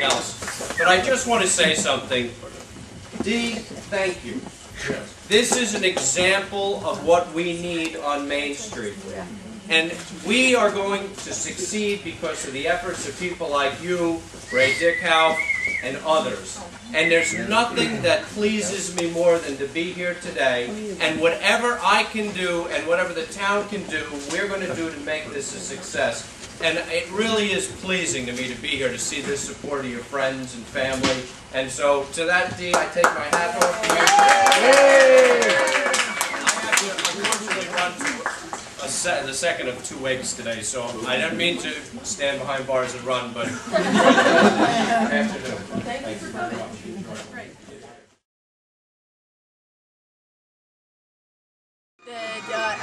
else. But I just want to say something. Dee, thank you. This is an example of what we need on Main Street. And we are going to succeed because of the efforts of people like you, Ray Dickhoff, and others. And there's nothing that pleases me more than to be here today. And whatever I can do and whatever the town can do, we're going to do to make this a success. And it really is pleasing to me to be here to see the support of your friends and family. And so, to that, Dee, I take my hat off to you. I have to unfortunately run the second of 2 wakes today, so I don't mean to stand behind bars and run, but enjoy the afternoon. Thank you very much.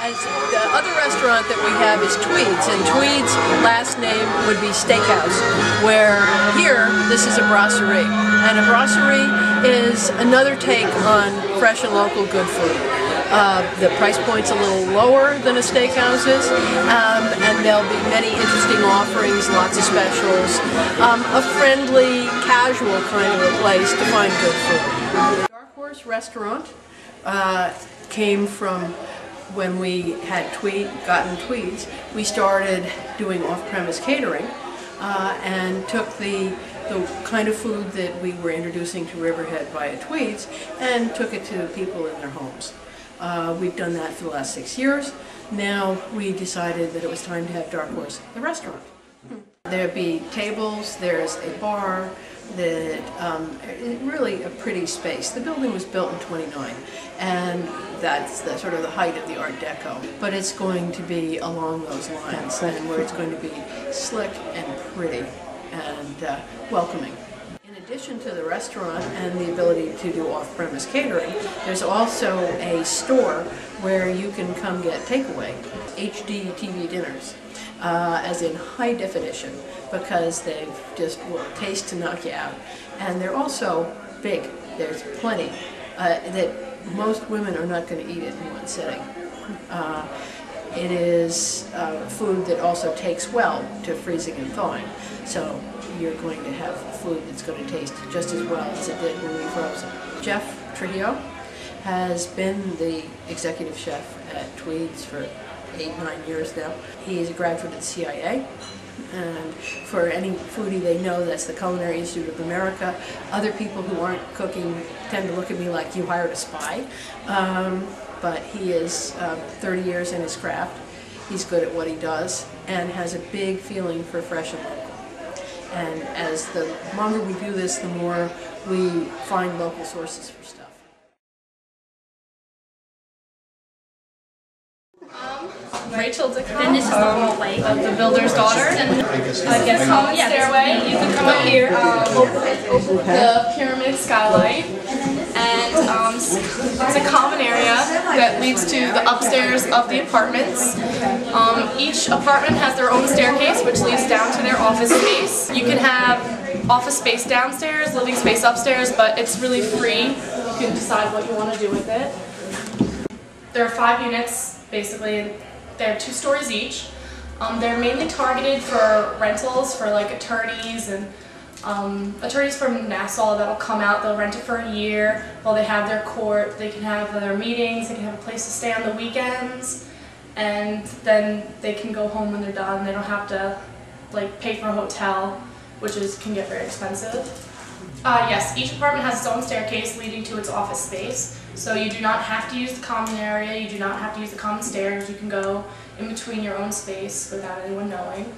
As the other restaurant that we have is Tweed's, and Tweed's last name would be Steakhouse, where here, this is a brasserie. And a brasserie is another take on fresh and local good food. The price point's a little lower than a steakhouse is, and there'll be many interesting offerings, lots of specials, a friendly, casual kind of a place to find good food. Dark Horse Restaurant came from when we had gotten Tweed's. We started doing off-premise catering and took the kind of food that we were introducing to Riverhead via Tweed's and took it to people in their homes. We've done that for the last 6 years. Now we decided that it was time to have Dark Horse, the restaurant. There'd be tables, there's a bar, really a pretty space. The building was built in '29, and that's sort of the height of the Art Deco. But it's going to be along those lines, and where it's going to be slick and pretty and welcoming. In addition to the restaurant and the ability to do off-premise catering, there's also a store where you can come get takeaway, HD TV dinners, as in high definition, because they just will taste to knock you out. And they're also big. There's plenty that most women are not going to eat it in one sitting. It is food that also takes well to freezing and thawing. So you're going to have food that's going to taste just as well as it did when we froze it. Jeff Trujillo has been the executive chef at Tweed's for 8-9 years now. He is a graduate of the CIA, and for any foodie they know, that's the Culinary Institute of America. Other people who aren't cooking tend to look at me like you hired a spy, but he is 30 years in his craft. He's good at what he does and has a big feeling for fresh and local. And as the longer we do this, the more we find local sources for stuff. Rachel Dickhoff, and this is the hallway of the builder's daughter, and I guess common stairway. You can come up here, open the pyramid skylight, and it's a common area that leads to the upstairs of the apartments. Each apartment has their own staircase, which leads down to their office space. You can have office space downstairs, living space upstairs, but it's really free. You can decide what you want to do with it. There are 5 units, basically. They're 2 stories each. They're mainly targeted for rentals for like attorneys and attorneys from Nassau that'll come out. They'll rent it for a year while they have their court. They can have their meetings. They can have a place to stay on the weekends, and then they can go home when they're done. They don't have to like pay for a hotel, which can get very expensive. Yes, each apartment has its own staircase leading to its office space. So you do not have to use the common area, you do not have to use the common stairs, you can go in between your own space without anyone knowing.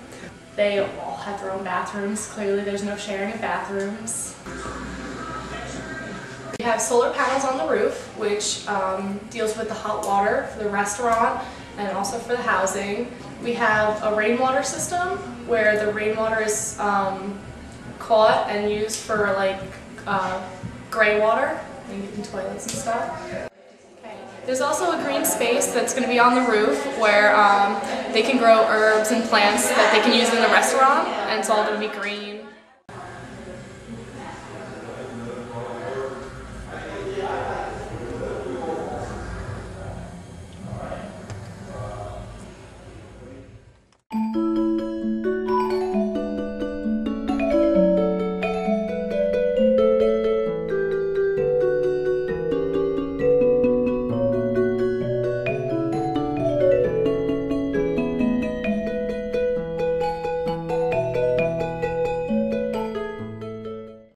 They all have their own bathrooms. Clearly there's no sharing of bathrooms. We have solar panels on the roof, which deals with the hot water for the restaurant and also for the housing. We have a rainwater system where the rainwater is caught and used for like gray water, in toilets and stuff. Okay. There's also a green space that's going to be on the roof where they can grow herbs and plants that they can use in the restaurant, and it's all going to be green.